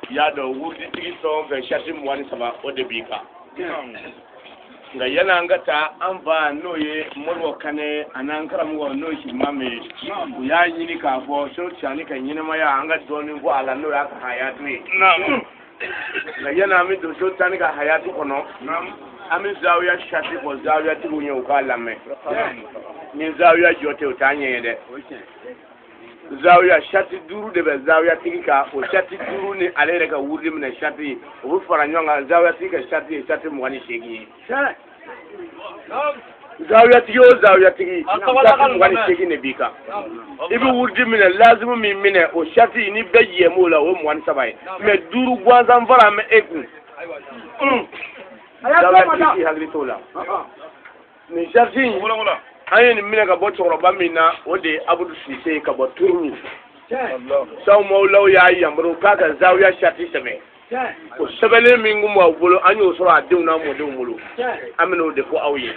ya da wuri tigi to ga shati mu wani sama o de bika nga yana ngata an ba noye murwa kane anan karamu wa no shi mame ku ya yini ka fo so chani kan yini ma ya anga doni ko ala no ya ka hayatu nga yana mi do so tani ka hayatu kono ami zawiya shati ko zawiya tibu nyo ka lame ni zawiya jote o tanye de zawiya shati duru de be zawiya tigika o shati duru ni alere ka wurdi mina shati o fara nyonga zawiya tigika shati mu wani shegi zawiya tigi o zawiya tigi shati mu wani shegi ne bika ibi wurdi mina lazimu mi mine o shati ni be yemo la o mu wani sabai me duru gwanzan fara me eku zawiya tigi hagri tola ni shati ayen ni mina ka bɔ cɛkɔrɔba min na o de ye abudu sise ka bɔ turuni saw mawlaw y'a yamaru k'a ka zawiya shati sɛbɛn o sɛbɛnlen min kun b'aw bolo an y'o sɔrɔ a denw n'a mɔdenw bolo an bɛna o de fɔ aw ye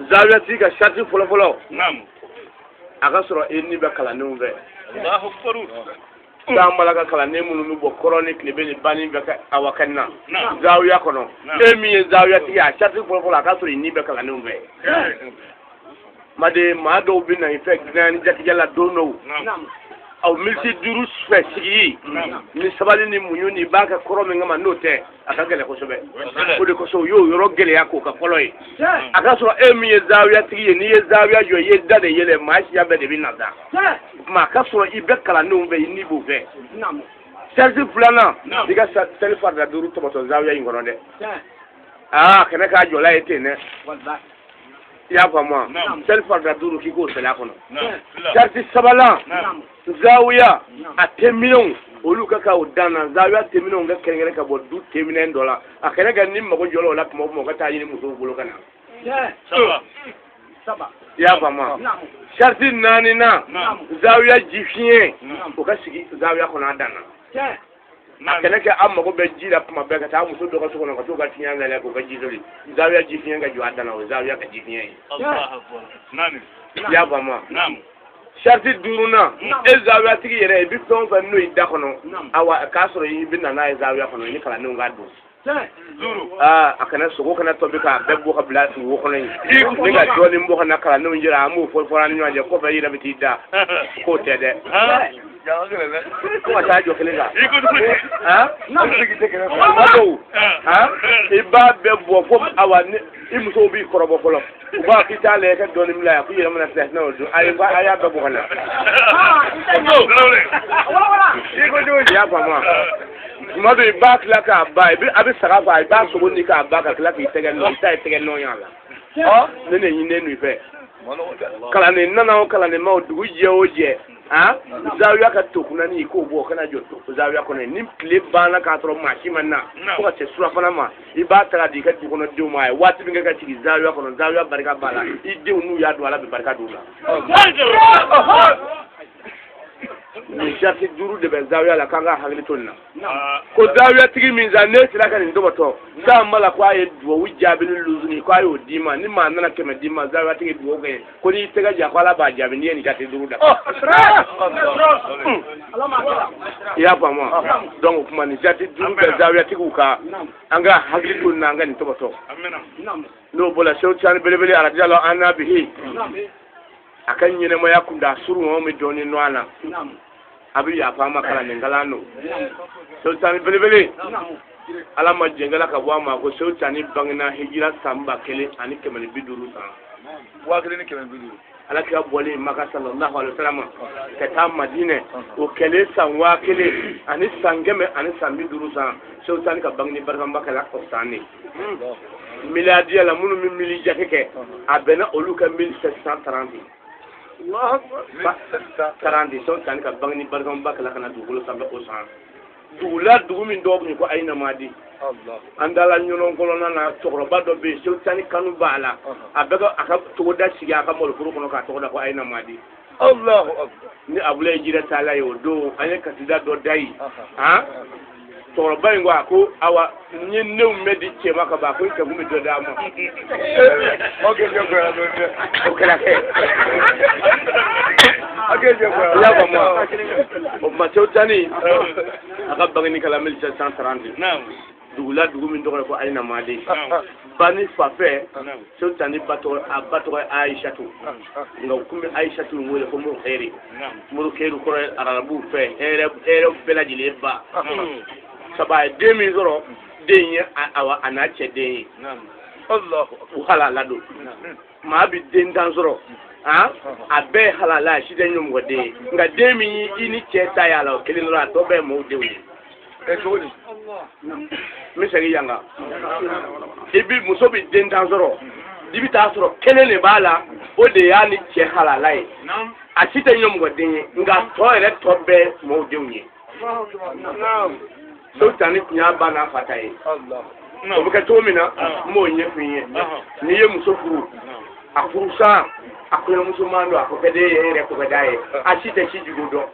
zawiya tigi ka shati fɔlɔfɔlɔ a ka sɔrɔ e ni bɛ kalandenw fɛ san bala ka kalanden minnu bɛ bɔ kɔrɔ ni tilebe ni banni bɛ kɛ awa kɛ na zawiya kɔnɔ e min ye zawiya tigi a shati fɔlɔfɔlɔ a ka sɔrɔ i ni bɛ kalandenw fɛ made maa dɔw bɛ na i fɛ gilan ni jatigɛ la don dɔw aw militi duuru fɛ sigi ni sabali ni muɲu ni b'a kɛ kɔrɔ min kama n'o tɛ a ka gɛlɛn kosɛbɛ o de kosɔn u y'o yɔrɔ gɛlɛya k'o ka fɔlɔ ye a ka sɔrɔ e min ye zawiya tigi ye n'i ye zawiya jɔ i ye da de yɛlɛ maa siya bɛɛ de bɛ na da ma a ka sɔrɔ i bɛ kalandenw fɛ i ni b'u fɛ sɛrisi filanan i ka sɛli farida duuru tɔmɔtɔ zawiya in kɔnɔ dɛ aa kɛnɛ k'a jɔla ye ten dɛ i y'a faamu sɛli farida duuru k'i k'o sɛlɛ a kɔnɔ sɛrisi sabanan zawiya a tɛ minɛnw olu ka o dan na zawiya tɛ minɛnw ka kɛrɛnkɛrɛn ka bɔ du tɛ minɛn dɔ la a kɛnɛ ka ni mago jɔla o la tuma o tuma o ka taa ɲini musow bolo ka na i y'a faamu sɛrisi naaninan zawiya ji fiɲɛ o ka sigi zawiya kɔnɔ a dan na a kɛnɛ kɛ an mago bɛ ji la tuma bɛɛ ka taa muso dɔ ka so kɔnɔ ka t'o ka fiɲɛ lajɛ k'o ka ji soli zawiya ji fiɲɛ ka jɔ a dan na o ye zawiya ka ji fiɲɛ ye i y'a faamu sɛriti duurunan e zawiya tigi yɛrɛ i bɛ fɛn o fɛn n'o y'i da kɔnɔ awa k'a sɔrɔ i bɛ na n'a ye zawiya kɔnɔ i ni kalandenw k'a don a kana sogo kana tobi k'a bɛɛ bɔ ka bila wo kɔnɔ yen ne ka dɔɔnin bɔ ka na kalandenw jira an b'o fɔli fɔra an ni ɲɔgɔn cɛ kɔfɛ i yɛrɛ bɛ t'i da k'o tɛ dɛ ko ka taa jɔ kelen kan i b'a bɛɛ bɔ ko awa i musow b'i kɔrɔbɔ fɔlɔ u b'a k'i t'a lajɛ ka dɔɔnin bila yan k'i yɛrɛ mana filɛ n'o don a y'a bɛɛ bɔ ka na i y'a faamu tuma dɔ i b'a tila k'a ba a bɛ saga faa i b'a sogo ni k'a ba ka tila k'i tɛgɛ nɔ i ta ye tɛgɛ nɔ y'a la ne de ɲininen n'u fɛ kalanden nana o kalanden ma o dugu jɛ o jɛ zawiya ka to kunani i k'o bɔ o kana jɔ zawiya kɔnɔ ni tile banna k'a sɔrɔ maa si ma na fo ka se surafana ma i b'a ta ka di i ka du kɔnɔ denw ma a ye waati min kɛ ka sigi zawiya kɔnɔ zawiya barika b'a la i denw n'u y'a don ala bɛ barika don u la nin sɛriti duuru de bɛ zawiya la k'an ka hakili to nin na ko zawiya tigi min sa ne sera ka nin dɔbɔtɔ san ma la ko a ye duwawu jaabi ni lusuni ko a y'o d'i ma ni maa nana kɛmɛ d'i ma zawiya tigi duwawu kɛ ko n'i tɛgɛ jan ko ala b'a jaabi n'i ye nin sɛriti duuru da i y'a faamu donc o tuma nin sɛriti duuru bɛ zawiya tigiw kan an ka hakili to nin na an ka nin dɔbɔtɔ n'o bɔra sew cani belebele aradiyallahu an n'a bihi a ka ɲɛnɛmaya kun da suru ŋɔn min dɔɔnin nɔ a la a bɛ yafa ma kalanden kalan don sew cani belebele ala ma jɛngɛla ka bɔ a ma ko sew cani bangena hijira san 1450 san 1050 ala kira bɔlen maka sallallahu alaihi wasallam ka taa madinɛ o kɛlen san 1000 ani san 100 ani san 50 san sew cani ka bangeni barikamba kɛla o san ne miladiya la minnu bɛ mili jate kɛ a bɛnna olu ka 1730 30 sew cani ka bangeni barikamba kɛla ka na dugukolo sanfɛ o san dugu la dugu min dɔw tun ko ayi na madi an dala ɲɔgɔn kɔnɔna na cɛkɔrɔba dɔ bɛ yen sew cani kanu b'a la a bɛ a ka togoda sigi a ka maloforo kɔnɔ k'a tɔgɔ da ko ayi na madi ni abulaye jire taala ye o don an ye kasida dɔ da yen tɔɔrɔba in ko a ko awa n ye new mɛ di cɛ ma ka ban ko i kɛkun bɛ dɔ d'a ma. O kɛra kɛ. I y'a faamu wa o tuma Seku Tani a ka Baginikala 1730 dugula dugu min tɔgɔ ye ko Ayina Madi ba ni fa fɛ Seku Tani ba tɔgɔ ye Ayisatu nka u tun bɛ Ayisatu wele ko Muru Kɛri Muru Kɛri kɔrɔ ye arabu fɛ hɛrɛ bɛɛ lajɛlen ba sabu a ye den min sɔrɔ den ye a n'a cɛ den ye u halala don maa bi den tan sɔrɔ a bɛɛ halala si tɛ ɲɔmɔgɔ den ye nka den min i ni cɛ ta y'a la o kelen dɔrɔn a tɔ bɛɛ ye maaw denw ye. N bɛ segin yan kan muso bɛ den tan sɔrɔ i bɛ taa sɔrɔ kelen de b'a la o de y'a ni cɛ halala ye a si tɛ ɲɔmɔgɔ den ye nka tɔ yɛrɛ tɔ bɛɛ maaw denw ye. Seku Tani tun y'a ba n'a fa ta ye o bɛ kɛ cogo min na n b'o ɲɛfɔ i ye n'i ye muso furu a furu san a kɔɲɔmusoman don a ko ka d'e ye yɛrɛ ko ka d'a ye a si tɛ si jugu dɔn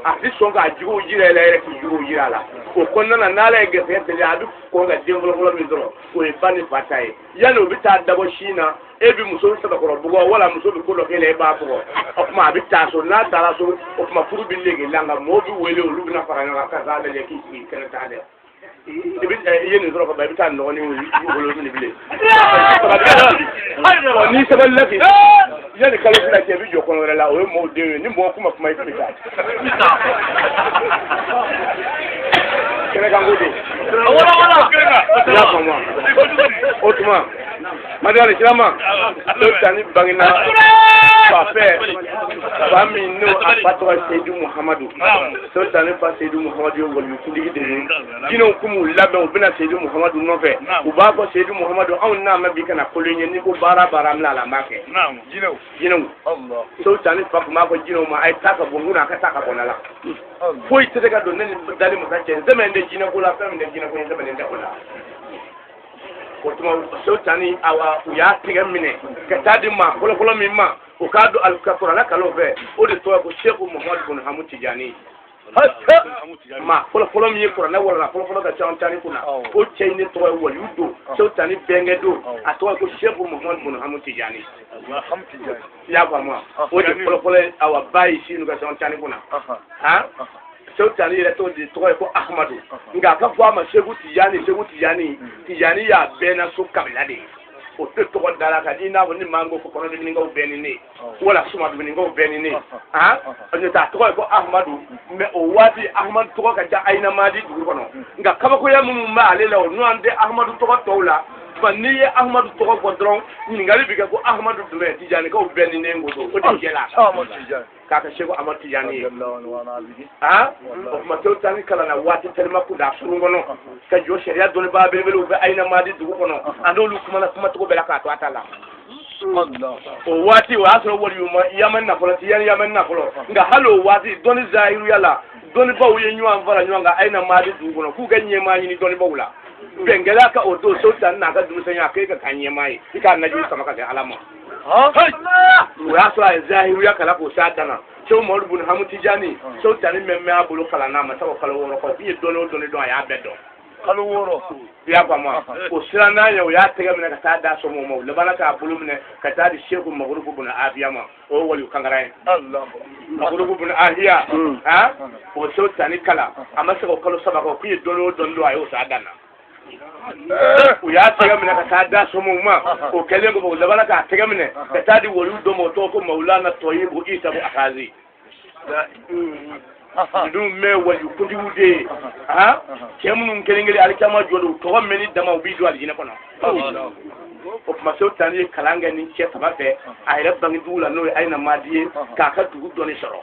a tɛ sɔn k'a juguw jira i la yɛrɛ k'i juguw jira a la o kɔnɔna na n'Ala ye gɛrɛsɛgɛ tɛmɛ a bɛ kɔn ka den fɔlɔfɔlɔ min sɔrɔ o ye ba ni fa ta ye yanni o bɛ taa dabɔ sin na e bɛ muso sabakɔrɔ bugɔ wala muso bɛ ko dɔ kɛ la e b'a bugɔ o tuma a bɛ taa so n'a taara so o tuma furu bɛ nege la nka mɔgɔw bɛ wele olu bɛna fara ɲɔgɔn kan k'a lajɛ k'i sigi kɛnɛ t'a dɛ. I ye nin sɔrɔ ka ban i bɛ taa nɔgɔnin wolo ni bilen n'i sabali la ten yanni kalo fila cɛ i bɛ jɔ kɔnɔ wɛrɛ la o ye mɔgɔw den ye ni mɔgɔ kuma i tun bɛ taa kɛnɛkan ko ten i y'a faamu o tuma Madani Kirama Seku Tani bangena fa fɛ fa min n'o a ba tɔgɔ ye Seyidu Muhamadu Seku Tani fa Seyidu Muhamadu ye waliyukuntigi de ye jinɛw kun b'u labɛn u bɛna Seyidu Muhamadu nɔfɛ u b'a fɔ Seyidu Muhamadu anw n'a mɛn bi kana kolon ye n'i ko baara baara an bɛna la an b'a kɛ jinɛw Seku Tani fa tun b'a fɔ jinɛw ma a ye taa ka bɔ n kunna a ka taa ka bɔ ne la foyi tɛ se ka don ne ni dali masa cɛ n sɛbɛn tɛ jinɛ ko la fɛn min tɛ jinɛ ko ye n sɛbɛn tɛ o la. O tuma Seku Tani awa u y'a tigɛ minɛ ka taa di maa fɔlɔfɔlɔ min ma o k'a don alikuranɛ kalo fɛ o de tɔgɔ ko Seku Muhamadu Bun Hamu Tijani maa fɔlɔfɔlɔ min ye kuranɛ walala fɔlɔfɔlɔ ka Seku Tani kunna o cɛ in de tɔgɔ ye waliyu don Seku Tani bɛnkɛ don a tɔgɔ ko Seku Muhamadu Bun Hamu Tijani i y'a faamu wa o de fɔlɔfɔlɔ ye awa ba ye sinu ka Seku Tani kunna Seku Tani yɛrɛ tɔgɔ de tɔgɔ ye ko Ahmadu nka a ka fɔ a ma Seku Tijani y'a bɛɛ na so kabila de ye o tɛ tɔgɔ da la ka di i n'a fɔ ni maa min ko kɔnɔ diminikaw bɛɛ ni ne wala suma diminikaw bɛɛ ni ne n'o tɛ a tɔgɔ ye ko Ahmadu mɛ o waati Ahmadu tɔgɔ ka ca Ayina Madi dugu kɔnɔ nka kabakoya minnu b'ale la o n'o an tɛ Ahmadu tɔgɔ tɔw la n'i ye Ahmadu tɔgɔ fɔ dɔrɔn ɲininkali bɛ kɛ ko Ahmadu jumɛn Tijanikaw bɛɛ ni ne ko o de jɛ la k'a kɛ Seku Amadu Tijani ye o tuma Seku Tani kalanna waati tɛlima kunda furu kɔnɔ ka jɔ sariya dɔnnibaa belebelew bɛ Ayina Madi dugu kɔnɔ a n'olu kumana kumacogo bɛɛ la k'a to a ta la o waati o y'a sɔrɔ waliyu ma yamani nafɔlɔ tɛ yanni yamani nafɔlɔ nka hali o waati dɔnni zahiruya la dɔnnibaw ye ɲɔgɔn fara ɲɔgɔn kan Ayina Madi dugu kɔnɔ k'u kɛ ɲɛmaa ɲini dɔnnibaw la bɛnkɛla ka o don Seku Tani n'a ka denmisɛnya a k'e ka k'a ɲɛmaa ye i k'a najuru sama ka kɛ Ala ma o y'a sɔrɔ a ye zahiruya kalan k'o s'a dan na Seku Muhamadu Bun Hamu Tijani Seku Tani mɛn a bolo kalan n'a ma sabu kalo 6 kɔ k'i ye dɔnni o dɔnni dɔn a y'a bɛɛ dɔn kalo 6 i y'a faamu o siran n'a ye o y'a tɛgɛ minɛ ka taa da sɔmɔ ma o labanna k'a bolo minɛ ka taa di Seku Magurufu Bun Ahiya ma o ye waliyu kankara ye Magurufu Bun Ahiya o Seku Tani kalan a ma se ka kalo 3 kɔ k'i ye dɔnni o dɔnni dɔn a y'o s'a dan na u y'a tɛgɛ minɛ ka taa da sɔmɔw ma o kɛlen kɔfɛ o labanna k'a tɛgɛ minɛ ka taa di waliyu dɔ ma o tɔgɔ ko Mawulana Tɔyibu Isa Akazi ninnu mɛ waliyukuntigiw de ye cɛ minnu kelen-kelen alikiyama jɔ don u tɔgɔ mɛnni dama u b'i don alijinɛ kɔnɔ o tuma Seku Tani ye kalan kɛ ni cɛ 3 fɛ a yɛrɛ bange dugu la n'o ye Ayina Madi ye k'a ka dugu dɔnni sɔrɔ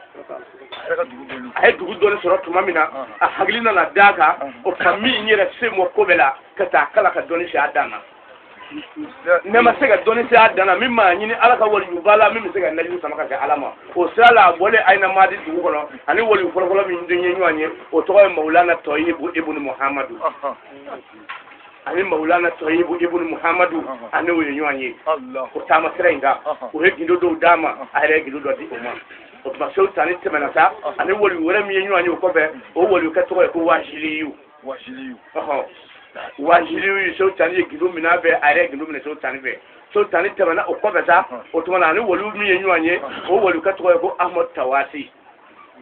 a ye dugu dɔnni sɔrɔ tuma min na a hakili nana d'a kan o tuma min yɛrɛ se mɔ ko bɛɛ la ka taa kala ka dɔnni se a dan na ne ma se ka dɔnni se a dan na min maa ɲini Ala ka waliyuba la min bɛ se ka najuru sama ka kɛ Ala ma o sira la a bɔlen Ayina Madi dugu kɔnɔ ani waliyu fɔlɔfɔlɔ min den ye ɲɔgɔn ye o tɔgɔ ye Mawulana Tɔyibu Ibn Muhamadu ani Mawulana Tɔyibu Ibn Muhamadu ani o ye ɲɔgɔn ye o taama sira in kan o ye gindo dɔw d'a ma a yɛrɛ ye gindo dɔ di o ma o tuma Seku Tani tɛmɛna sa ani waliyu wɛrɛ min ye ɲɔgɔn ye o kɔfɛ o waliyu kɛ tɔgɔ ye ko Wasiliyu wajiliyu sultani gidu mina be are gidu mina sultani be sultani tamana o ko beta o tumana ni wolu mi yenyu anye o wolu ka to ko Ahmad Tawasi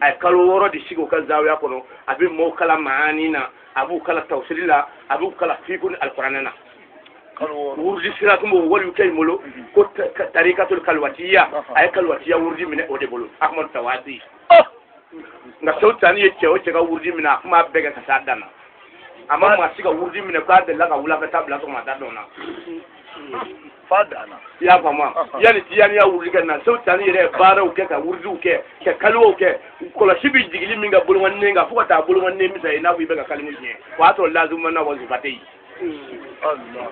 ay kalo woro di sigo ka zawiya kono abi mo kala maani na abu kala tawsilila abu kala fikun alquranana wurdi siratum wolu kay molo ko tarikatul kalwatiya ay kalwatiya wurdi mina o de bolo Ahmad Tawasi nga sultani ye chewo chega wurdi mina kuma bega ka sadana amma ma siga wurdi mina ka de la ka wula ka tabla to ma da dona fadana ya fama yani tiyani ya wurdi kan na sultani ye bara o ke ka wurdi o ke kalwo ke ko la shibi digili minga bulwan nenga fuka ta bulwan ne misa ina bu bega kalimu nye wato lazuma na wazi batei Allah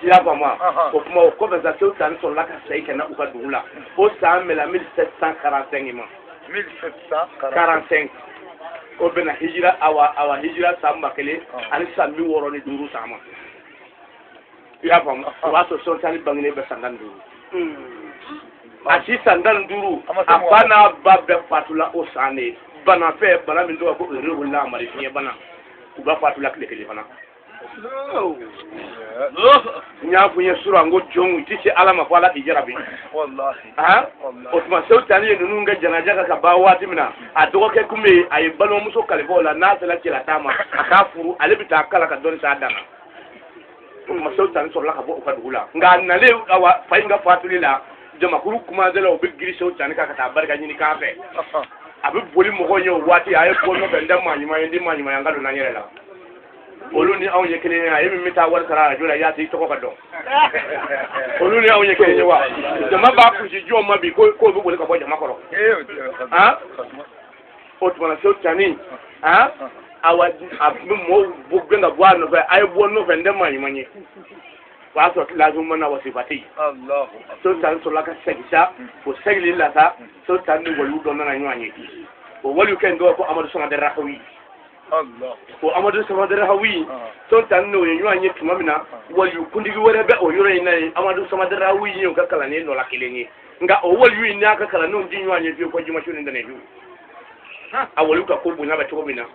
ya fama ko kuma ko ba za sultani so la ka sai kana uka dula o sa mela 1745 ma 1745 o bena hijira awa hijira samba kele ani sammi woro ni duru sama ya fam wato sultani bangine be sandan duru asi sandan duru abana babbe fatula o sane bana fe bana min do ko rewul amari fiye bana ba fatula kele bana nyafu ye sura ngo jongu tisi alama fala ijarabi wallahi o tuma sultani nunu nga janaja ka ba wati mina adogo ke kume ay balo muso kalibola na sala kila tama akafuru alibita kala ka don sa dana o sultani so la ka bo ka dula nga nale awa fainga fatulila jama kuru kuma dela o bigiri sultani ka ta barka nyini ka fe abi boli mo ko nyo wati ay ko no benda manyuma ndi manyuma yanga do na nyerela olu ni awon yekele na yemi mita war kara jola ya ti to ko do olu ni awon yekele wa jama ba ku ji jo ma bi ko bi bole ka bo jama ko o tuma so tani awa mo bu ganga bwa no fa ay bo no fa ndema yi manye wa so lazum mana wasifati Allah so tan so la ka segisa o segli la ta so tan ni wolu do na nyanye o wolu ken do ko Amadou Sama de Rahawi Allah ko Amadou Sama de Rahawi so tan no yenyu anye tumamina wolu kundigi wore be o yore ina Amadou Sama de Rahawi nyo ka kala ne no la kilenye nga o wolu ina ka kala no jinyu anye bi ko jima shuni ndane bi awolu ka ko bunya ba to bina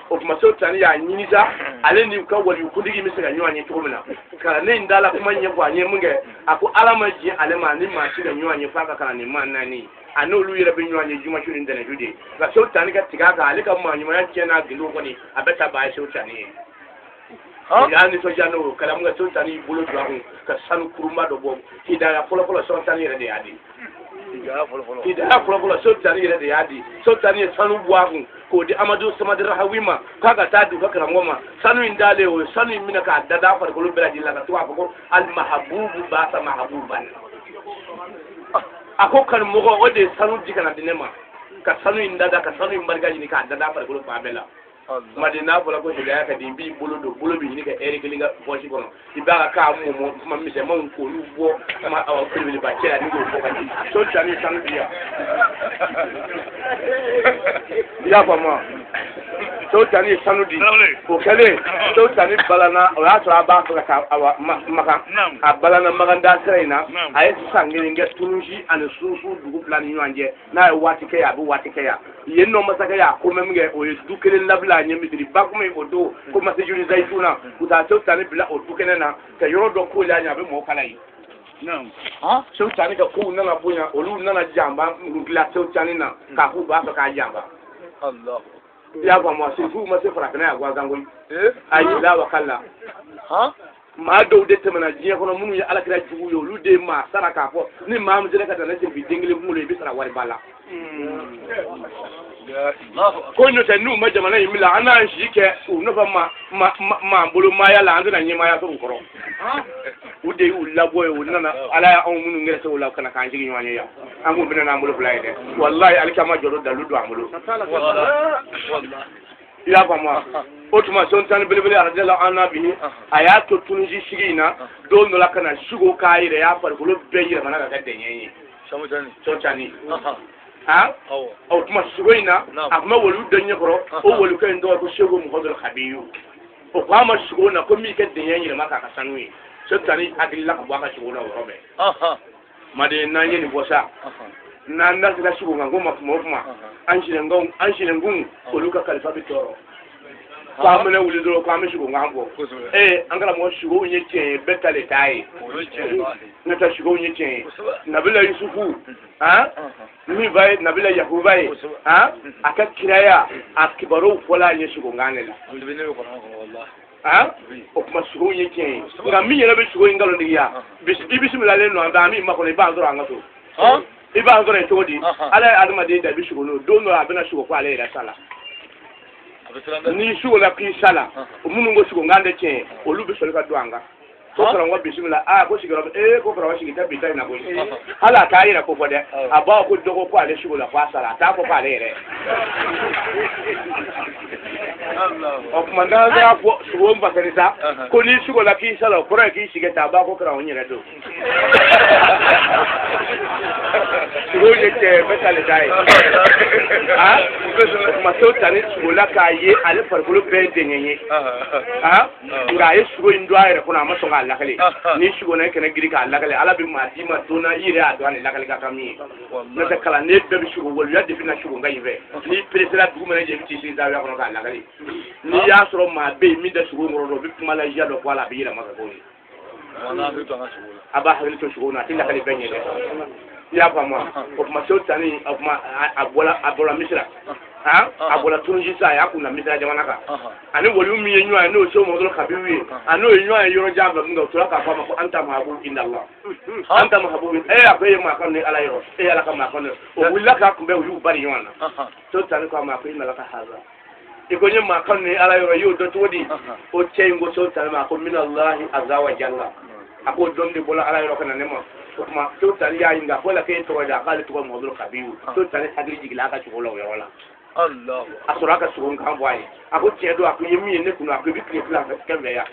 o kuma so tan ya nyiniza ale ni ka wolu kundigi mi sega nyo anye to bina kala ne ndala kuma nye kwa nye munge ako alama ji ale ma ni ma shi da nyo anye fa ka kala ne man nani anolu yere be nyo anye juma shuni ndane jude la so tan ka tiga ka ale ka ma nyuma ya kena gindo ko ni abeta ba so tan ni ya ni so jano kala munga so tan ni bolo do ka sanu kuruma do bo hidaya polo so tan yere de adi hidaya polo so tan yere de adi so tan ni sanu buahu ko di Amadou Sama de Rahawi ma kaga ta du ka kala ngoma sanu indale o sanu mina ka dada far ko lubira di la ka tuwa ko al mahbubu ba sa mahbuban ako kan mo o de sanu dikana dinema ka sanu indada ka sanu imbarga ni ka dada far ko lubira bela madina bola ko hidaya ka dimbi bolo bi ni ka eri kelinga boshi kono ibaka ka mo ma mise mo ko lu bo ma awa ko ni ba kera ni ko ka ni so tani sanu dia ya ba ma so tani sanu di ko kale so tani balana o ya tra ba ko ka awa maka abalana maganda seraina ay sangini nge tunji an susu dugu plan ni wanje na wati ke ya bu wati ke ya yenno masaka ya ko memge o dukele labla nyemidiri bakume odo ko masejuni zaituna uta so tani bila o dukene na ka yoro do ko la nya be mo kala yi so tani ka ko nana bunya olu nana jamba ngila so tani na ka ku ba ka jamba Allah ya ba mo sifu ma se fara kana ya gwa zango ayi la wa kala ma do de temana jiya kono munu ya alakira jugu yo lu de ma saraka fo ni ma mu jere ka tana se bi dingile mu le bi sara wari bala ko no te nu ma jamana yimila ana shike u no fa ma bolo ma ya la andana nyima ya so nkoro u de u labo e nana ala ya on munu ngere so la kana kan jigi nyanya ya angu bina na mbolo fulay de wallahi alkama joro dalu do amulu wallahi ya ba ma otuma son tan belebele arjala anabi ayato tunji shigina do no la kana shugo kaire ya far ko be yira mana ga denyenyi samu tani so tani o tuma sugoina akuma wolu denye koro o wolu kan do ko shego mu hodol khabiyu o kwama sugona ko mi ke denyenyi maka ka sanwi so tani agilla ko baka sugona o robe made na yeni bosa na nda sila shugo ngoma kuma an shine ngun oluka kalfa bitoro kwa mena wuli doro kwa me shugo ngambo angala mo shugo nye chen betale tai nata shugo nye chen nabila yusufu mi bai nabila yakubai aka kiraya akibaro fola nye shugo nganela o kuma shugo nye chen ngami yela be shugo ngalo ndiya bismillah le no anda mi makole ba ndoro angato iba ndoro etodi ala aduma de da bi shugo no do no abena shugo kwa le da sala ni shugo la kisala umuntu ngo shugo ngande che olubi solika duanga ko kala ngo bismillah ko shigero ko kala wa shigita bitai na ko hala ka ira ko fode aba ko dogo ko ale shugo la kwa sala ta ko ka le Allah o kumanda za ko shugo mbakanisa ko ni shugo la kisala ko ra ki shigeta aba ko kala onyere do shugo ye che betale dai ma so tani shugo la ka ye ale farkulu be denyenye nga ye shugo indwa ere kuna maso ga lakale ni shugo na kana giri ka lakale ala bi ma di ma dona ire adwa ni lakale ka kami na ta kala ne be shugo wol ya defina shugo nga yive ni presela du mena je ti da ya kono ka lakale ni ya soro ma be mi da shugo ngoro bi kuma la ya do kwala bi ira ma ko ni wana bi to na shugo aba hali to shugo na ti lakale be nye de ya pa ma o ma so tani o ma abola misra abola tunji sa ya kuna misra jamana ka ani wolu mi yenyu an no so mo do kabiwi ano yenyu an yoro jamba ngo to ka fa ma ko anta mahabu inna allah anta mahabu akoye ma kan ni ala yoro ala ka ma kan o willa ka kumbe yu bari yona so tani ko ma ko inna la ka haza ikonye ma kan ni ala yoro yu do todi o chengo so tani ma ko min allah azza wa jalla ako donde bola ala yoro kana nema kuma so tani ya inga bola ke to da kale to mo do kabiwi so tani hagri jigila ka chulo yoro Allah asuraka sugun kan boy ako tiedo ako yemi ne kunu ako bi klefla ka veya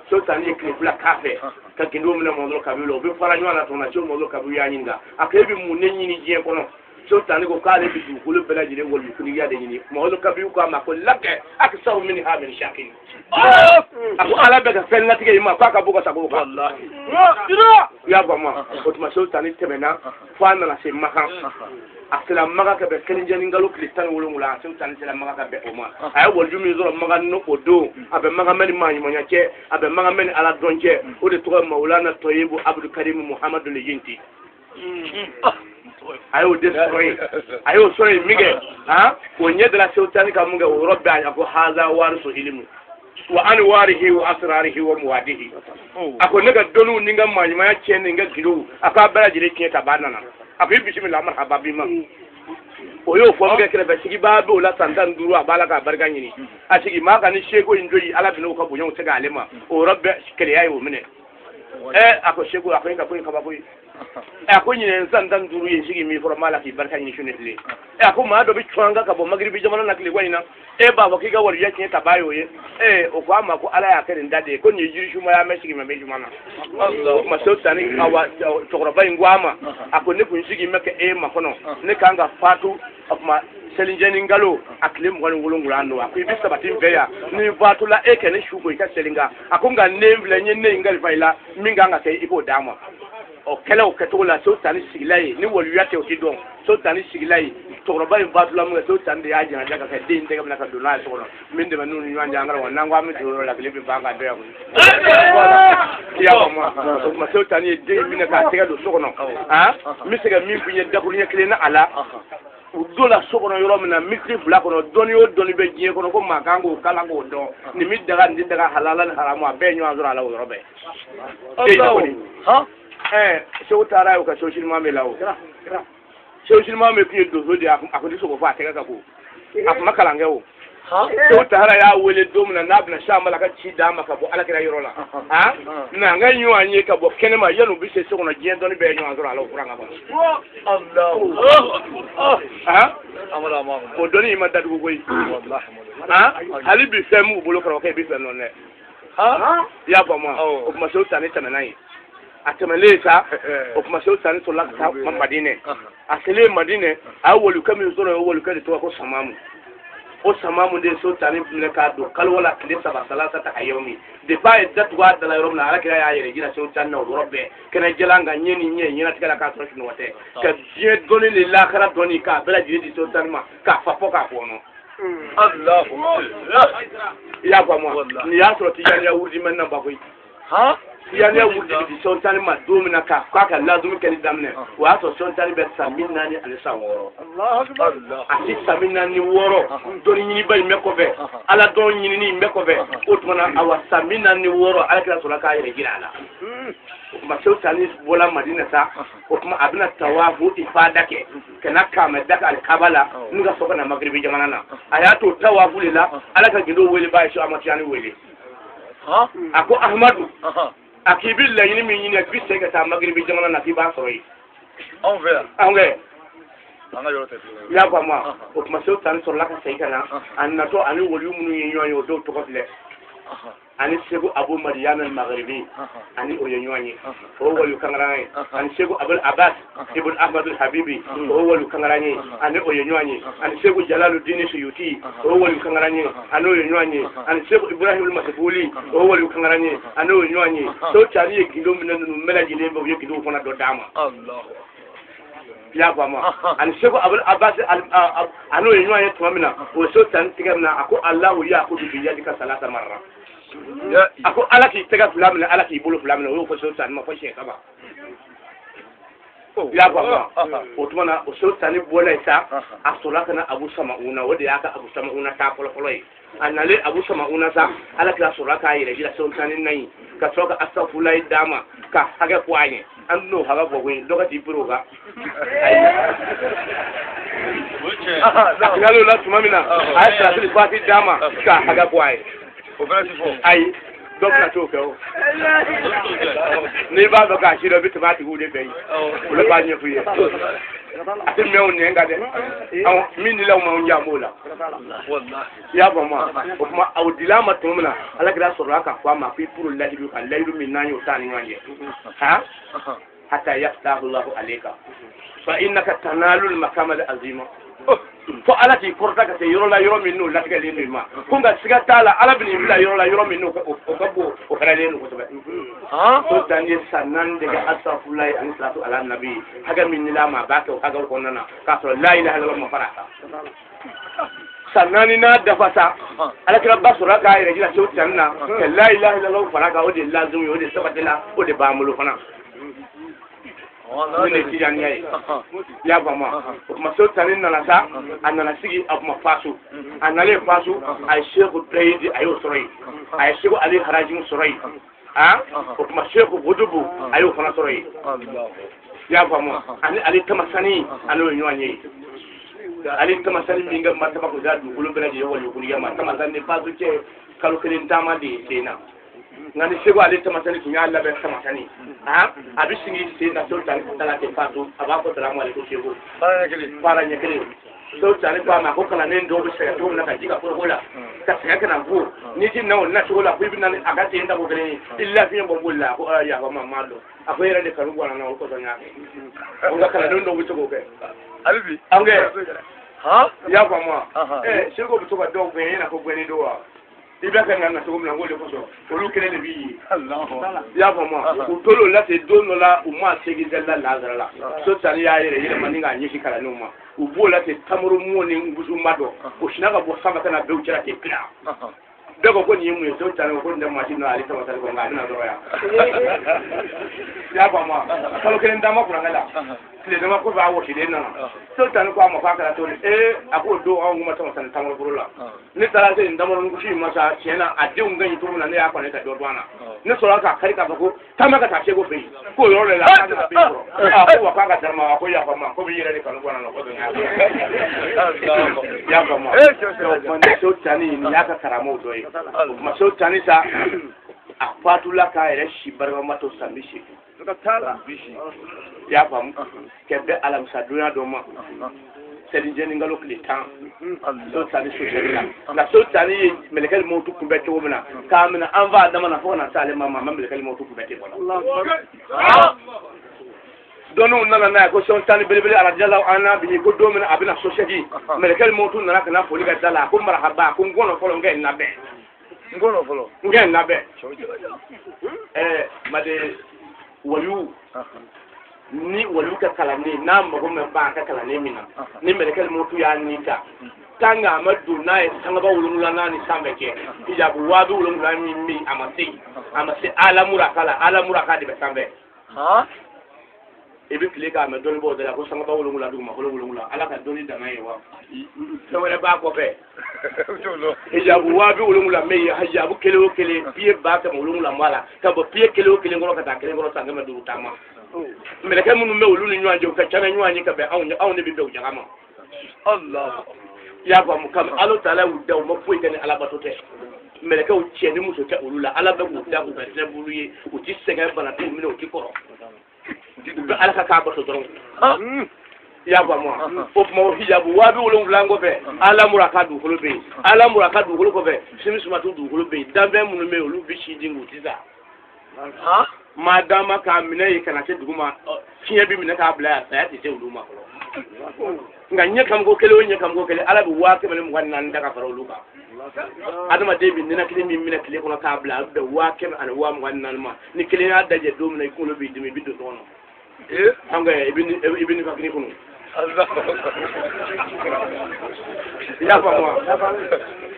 so tani klefla kafe ka kindo mna mo do kabilo bi fara nyana to na cho mo do kabiyo anyinga akebi mu ne nyini je kono so tani ko kale bi du kulu bela jire wol kunu ya de nyini mo do kabiyo ko ma ko lake aksaw min ha min shakin ako ala be ka fel na tige ma ka buka sako ko wallahi ya ba ma o tuma so tani temena fana na se makan asila maga ka be kenjani ngalo kristan wolo mula so tan sila maga ka be oma ay wol jumi zo maga no odo abe maga meni manyi manyake abe maga meni ala donje o de to maulana toyibu abdul karim muhammad lejinti ayo destroy ayo sorry mige o nyede la so tan ka munga o robbe ay ko haza warisu ilmu wa an warihi wa asrarihi wa muwadihi ako nega donu ninga manyi manyake ninga gido aka bala jire kieta banana afi bismillah marhaba bima oyo fo mga kele basigi babu la santan duru abala ka barga nyini asigi maka ni shego indoyi ala bino ka bunyo tega alema o rabbe kele ayi o mine ako shego ako inga ko babu ako nyine santan duru yin sigi mi foro mala ki barka nyini shunetli ako ma do bi twanga ka bo magribi jamana na kile gwanina ba wa kiga wal yake ta bayo ye o kwa ma ko ala ya kare ndade ko ni jiri shuma ya meshigi ma meji mana Allah ma so tani awa to roba ingwama ako ne kun sigi meke ma kono ne kanga fatu ma selinjeni ngalo aklim wal ngulungulando ako bi sabatin beya ni fatu la eke ne shugo ka selinga ako nga nemble nyenye ngal faila minga nga kai ibo dama o kala o katola so tani sigilai ni wol yate o tidon so tani sigilai to roba in batula mu so tani ya jina daga ka din daga na ka dona so no min de manu ni wanja ngara wannan gwa mi to la klibi banga do ya ya ma so tani de min ka tega do so no mi sega min bunye da kunya klena ala dola so kono yoro mina mikri bla kono doni o doni be jie kono ko makango kala go do ni mi daga ndi daga halalan haramu abe nyu azura la yoro be so tara o ka social mame lawo social mame ku do zo dia akodi so ko fa tega ka ko afuma kalange o so tara ya wele do mina na bna sha mala ka chi da maka bo ala kira yoro la na nga nyu anye ka bo kenema yanu bi se so kono jie doni be nyu azura la o kuranga ba Allah amala ma o doni ma dadu ko yi wallahi hali bi femu bolo ko ke bi femu ne ya ba ma o ma so tane tanai atemeleza okuma so tani to la ta madine asele madine awolu kami zoro awolu kadi to ko samamu o samamu de so tani ne ka do kal wala kile saba salata ta ayomi de ba dat wa da la romna ala kira ya yere jina so tani no robbe kana jelanga nyeni nyena tikala ka so no wote ka je doni le la khara doni ka bela jidi so tani ma ka fa foka ko no Allah. Ya kwa mo ni ya so ti ya wudi men na bakoy Ha? ya ne wudi di so tani ma do mina ka ka lazumi kali damne wa so so tani be samina ni alisa woro Allah akbar. Allah. ati samina ni woro do ni bay meko be ala do ni meko be o tuma awa samina ni woro ala kala so la ka yere girala ma so tani bola madina sa o tuma abina tawafu ifada ke kana kama daka al kabala nuga so kana magribi jamana na ayato tawafu lila ala ka gido wele bay so amatiyani wele Ha? ako ahmadu Aha. akibil la yini min yini bi sega ta magribi jamana na fi ba soroyi On verra. ange Anga yoro te. ya ba ma o kuma so tan so la ka sai kana annato ani woli munu yenyo yo do to ko le Aha. ani segu abu maryam al maghribi ani o yenyo ani o woli kangarani ani segu abul abbas ibn ahmad al habibi o woli kangarani ani o yenyo ani ani segu jalaluddin suyuti o woli kangarani ani o yenyo ani ani segu ibrahim al masbuli o woli kangarani ani o yenyo ani so tari e gido minen no melaji le bo gido fona do dama Allah. ya ba ma ani segu abul abbas ani o yenyo ani to amina o so tan tigamna ako allah ya ko bi yadika salata marra Ya. ako ala ki tega fulamina ala ki bolo fulamina o ko so tan ma fo she kaba ya ba ma o tuma na o so tan bola isa asola kana abu samauna wode ya ka abu samauna ta polo polo yi anale abu samauna sa ala kila sola ka yire jira so tan nai ka so ka astaghfirullah dama ka haga kwanye an no haga bo wi lokati buruga ngalo la tuma mina ay sa ti fati dama ka haga kwanye O verra se for. ay dokta to ko ni ba do ka shiro bitu ba ti hude bei o le ba nye fuye ati me on nga de aw min ni la ma on jamola Wallahi. ya ba ma o kuma aw dilama to muna ala gra so raka kwa ma fi puru lahi bi alairu min nanyo tani nganje ha hatta yaftahu allah alayka fa innaka tanalu al maqama al azima fo ala ti porta ka te yoro la yoro min no la tiga le ma kunga siga tala ala bin bila yoro la yoro min no o gabo o kala le no ko tobe Ha? so daniel sanan de ga astaghfirullah an salatu ala nabi haga min la ma ba to haga ko nana ka so la ilaha illallah ma farata sanani na dafata ala kira basura ka ire jila so tanna ka la ilaha illallah faraka o de lazumi o de sabatila o de bamulu fana Wallahi. ne ti yan yayi ya ba ma kuma so tanin na sa annana sigi abuma fasu annale fasu ay sheikhu daydi ayo sorai ay sheikhu ali harajin sorai ha kuma sheikhu gudubu ayo fana sorai Allah. ya ba ma ani ali tamasani alo nyanye ali tamasani minga mataba ko da du gulu bela je wali gulu ya matama sanne fasu ke kalu kelin tama de sena ngani sego ale tamasani kinya Allah be tamasani ha abisingi se na so tan tala ke fatu abako salamu alaikum sego Para kili. para nyekele so tani kwa ma ko kala nen do be se to na ka jiga ko hola ka se kana bu ni tin na na so la ku bi nan aga te nda ko gele illa fi mo bulla ko ya ba ma malo akwai rade karu gwana na ko to nya ko ga kala don do bi to ko ke Albi. ange Ha? ya ba ma Aha. sego bi to ba do gwe na ko gwe do wa ibe ka na so mo na ngole ko so olu kele le bi Allah. ya ba ma u tolo la te dono la u ma segi zalla lazara la so tani ya yere maninga nyishi kala no ma u bola te tamuru mo ni nguzu mado o shinaga bo sama kana be ukira te pira dago ko ni mu so tani ko ndam machine no ali sama tani ko ngani na doro ya ba ma kalo kelen dama ko ngala kile dama ko ba wo shide na so tani ko ma fa kala to ako do an nguma sama tani tamuru burula ni tara se ndamoro ngushi masa chena ade ungan to na ne ya kwane ta do dwana ne so ka kari ka ko tama ka ta chego fe ko yo le la ka na be ko ko wa ka ta ma ko ya fa ma ko bi yere ka no bwana no ko nya ya fa ma ko ne so tani ni ya ka karamo do yi ma so tani sa a fatula ka ere shi barba mato sambishi Suka tala. Bishi. ya fa mu ke be alam sa duniya do ma selin jeni ngalo kile tan so tani so jeni la so tani melekal mo tu kubete wo mina ka mina anva dama na fona sale mama melekal mo tu kubete wala Allah donu nana na ko so tani belebele arajala ana bi ko do mina abina society melekal mo tu nana kana foli ga dala ko marhaba ko ngono folo ngai na be Ngono folo. ngai na be made wayu ni walu ka kalane na mago me ba ka kalane mina ni melekal mo tu ya ni ta tanga amadu na sangaba wulungula na ni sambeke hijabu wabi wulungula mi amase alamura kala de besambe ha ebi klika me doni bo de la ko sangaba wulungula duguma ko wulungula ala ka doni dana yewa so wala ba ko fe hijabu wabi wulungula me hijabu kele pie ba ka wulungula mala ka bo pie kele ngoro ka ta kele ngoro sanga me duru tama meleke munu me wulunu nyanje ka chana nyanje ka be awne bi be ujama Allah ya ba mu kam alo tala wuda mo foi tane ala batote meleke o cheni muso ta ulula ala be wuda ko be se buluye o ti sega bana tu mi o ti koro be ala ka bato doron ya ba mo o mo hijabu wabi wolon blango be ala muraka du holo be ala muraka du holo ko be simi suma tu du holo be dambe munu me olu bi shi dingu tiza ha madama ka mine kana te duguma tiye bi mine ka bla sa ya ti te uluma ko nga nye kam go kele ala bi wa ke mele mwan nan daga faro luka adama de bi nina kile mi mina kile kono ka bla be wa ke an wa mwan nan ma ni kile na daje do mena ko lo bi dimi bi do tono hanga ibini fakini kono Allah ya fa mo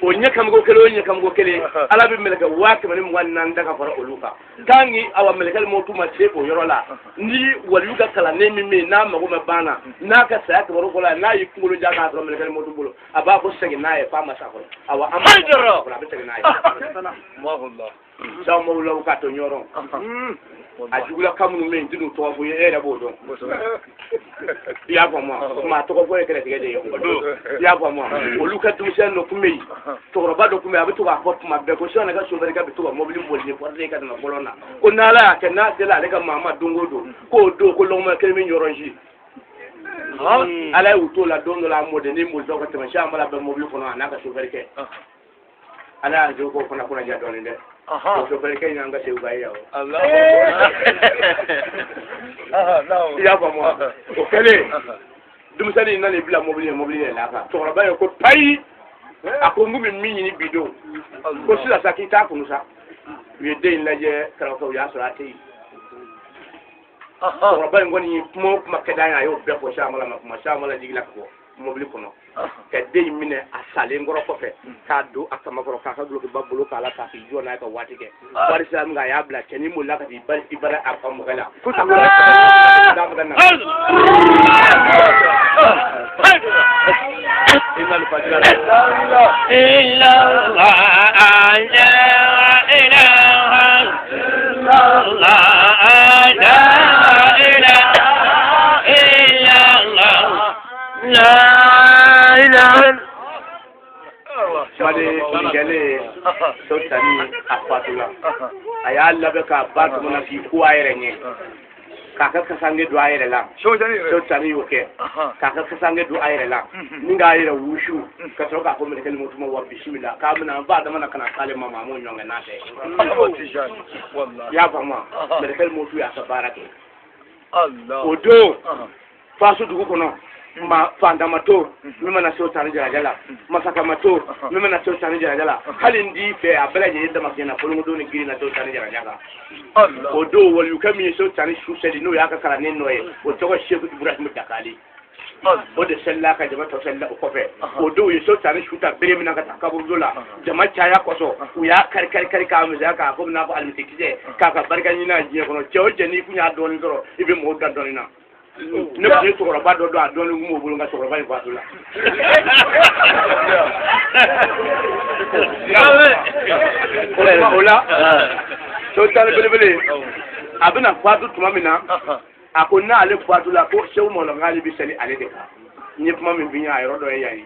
o nye kam go kele ala bi mele ka wa ke mele mwan nan daga faro luka tangi awa mele kal mo tuma sebo yorola ni waluga kala ne mi na mago me bana na ka sa ka baro kola na yi kungulu jaga to mele kal mo dubulo aba ko segi na e fama sa ko awa amajoro kola be segi na e wallah sa mo lo ka to nyoro ajugula kamunu me ndinu to bo ye da bo don ya fa mo ma to ko bo e kele tege ya fa mo oluka tum sen no kumei to roba do kumei abitu ka pot ma be ko shona ka so ka bitu mo bili mo ni por de ka na bolona ko nala ke na de la le ka mama dongo do ko lo ma kele mi nyoronji ala uto la dongo la mo de ni mo do ko te ma sha mala be mo bili ko na ka so ke ala jo ko kuna ja don de so ke nyanga se uga ya Allah ya ba mo o kele dum sani na le bila mobile la ka to ba ko pai akongu mi ni bido ko sila sakita kunusa we de la je kala ko ya surati to ba ngoni mo makeda ya yo be ko shamala jigila ko mobile kono ka de mine asale ngoro ko fe ka do akama ko ka glo ko babulu kala ka fi jona ka wati ke bari sa nga ya bla keni mo la ka di bari ibara akam gala inna al-fajr illa Allah ilaha Mali ngale so tani afatula aya labe ka bat mona fi ku ayre nye kaka kasange do ayre la so tani yoke kaka kasange do ayre la ninga ayre wushu ka to ka ko mele kele mutuma wa bismillah ka mena ba da mana kana kale mama mo nyonga na te wallahi ya fama mele kele mutu ya sabarake Allah odo fasu dugu kono ma fanda mato mima na so tani jala masaka mato mima na so tani jala halin di fe abela je yedda makena ko ngo ni giri na so tani jala Allah odo wal yukami so tani shuseli no ya ka kala nen noye o to ko Sheikh Ibrahim Dakali o de sella ka jama to sella ko fe odo ye so tani shuta bere mina ka takabo dola jama chaya ko so ya kar ka mu ka ko na ba almitike ka barka ni na je ko no je ni kunya don doro ibe mo da don na ne ko to ro ba do do adon mu bulu nga to ro ba ni fatula ola so tale bele abina fatu tumamina akonna ale fatula ko sew mo ngali bi sali ale de ka ni kuma min binya ay rodo yayi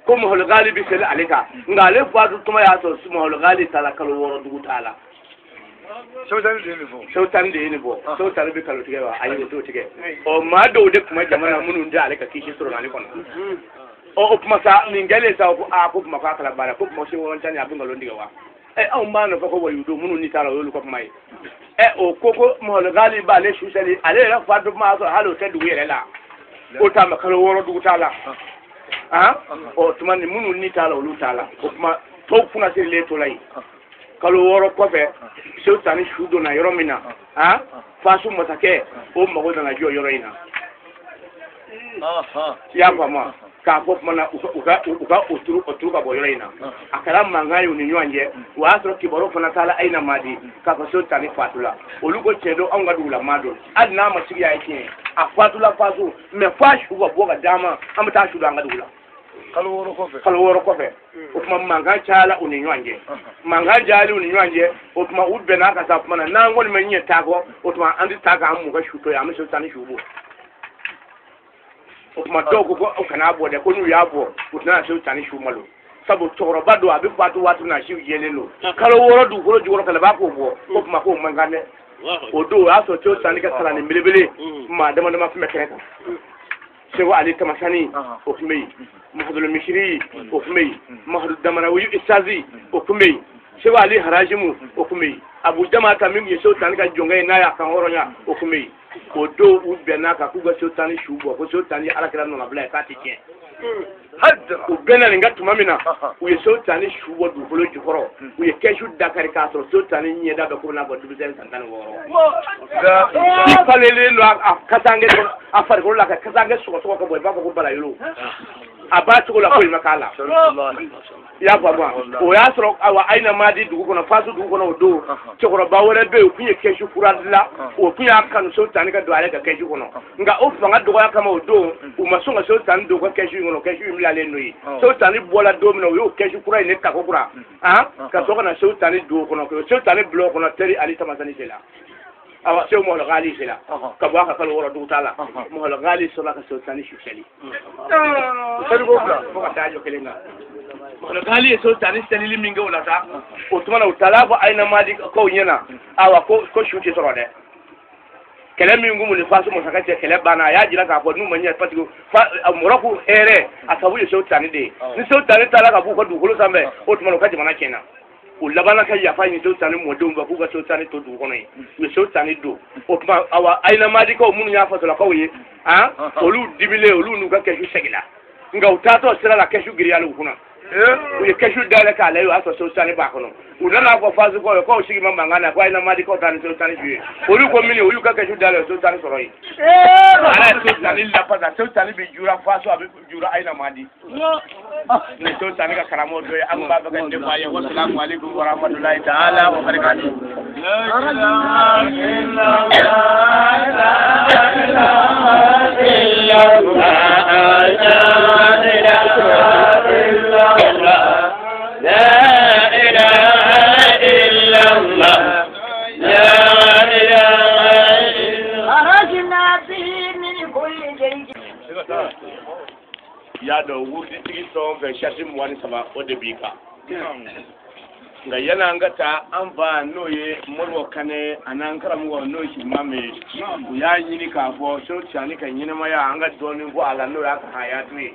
ko mo hol gali bi sali ale ka ngale fatu tuma ya to mo hol gali tala kalo woro dugu tala so tan de ni bo so tan bi kalo tige wa ayi to tige o ma do de kuma jamana munun da ale ka kishi soro nani kono o kuma sa ningale sa ko a ko kuma ka kala bara ko mo shi won tan ya bunga lo ndiga wa o ma no ko wayu do munun ni tala yo ko mai o koko mo le gali ba le shusali ale ra fa do ma so halo te du yere la o ta ma kalo woro du tala o tuma ni munun ni tala o lu tala o kuma to kuna se le to lai kalo woro ko fe so tani shudo na yoro mina fasu motake o mago na jo yoro ina ya fama ka fo mana uka oturu ka boyoro ina akala mangayo ni nyanje wa asro kiboro fana tala aina madi ka fa so tani fatula olugo chedo anga dula mado adna ma sigi yake a fatula fasu me fashu go boga dama amta shu anga dula kalworo kofe okuma manga chala uni nyanje manga jali uni nyanje okuma udbe na ka sa mana na ngoni menye tago okuma andi taga amu ga shuto ya so tani shubo okuma dogo ko kana bode ko nu yabo utna so tani shumalo sabu toro bado abi fatu watu na shi yelelo kalo woro du ko juro kala ba ko bo okuma ko mangane odo aso to tani ka sala ni milebele ma dama dama fme keka sewa ali tamasani okumei mahadul mishri okumei mahadul damarawi isazi okumei sewa ali harajimu okumei abu jama tamim yeso tani ka jonga na ya kan horonya okumei odo ubena ka kuga so tani shubo ko so tani alakira no bla ka tike hadda ubena ninga tumamina uye so tani shubo du bolo jukoro uye keshu dakari ka so tani nyeda da ko na go du zen santan woro da palele no akatange afar ko la ka katange so ko boy ba ko bala yolo abatu la ko makala ya baba o ya soro awa aina madi dugu kono fasu dugu kono do chokoro bawore be kunye keshu furadla o kunya kan so tani ka do ale ka keshu kono nga o fanga do ya kama o do o masonga so tani do ka keshu ngono keshu imla le noyi so tani bola do mino yo keshu kura ne ka ko kura ka so kana so tani do kono so tani blo kono teri ali tamasani sela awa se mo gali sela ka bo ka kala wora du tala mo gali so la ka so tani shushali sari go ko ka tajo kelenga mo gali so tani seli minga wala ta o tuma utala ba aina madi ko nyena awa ko shuti so de kele mingu mu le faso mo sakate kele bana ya jira ka ko nu manya patigo moroku ere asabu ye so tani de ni so tani tala ka bu ko du ko sambe o tuma ka jama na kena ulabana ka yafa ni so tani mo do ba ku ga so tani to du kono ni so tani do o tuma awa aina madi ko munu ya faso la ko ye olu dibile olu nu ka keshu segila nga utato sira la keshu girialu kuna uye keshu dale ka leyo aso so tani ba kono unana ko fazu ko shigi mama ngana ko aina madi ko tani so tani juye olu ko mini olu ka keshu dale so tani soroi ala so tani la pada so tani bi jura faso abi jura aina madi ni so tani ka karamo do am baba ka de baye wa assalamu alaikum wa rahmatullahi ta'ala wa barakatuh la ilaha illa Allah ya da wuri tigi son ga shatin wani sama wadda bika ga yana ngata an ba noye murwa kane anan karam wa no shi mame ya yini ka fo so chani kan yini ma ya anga donin ko ala no ya ka ya tuye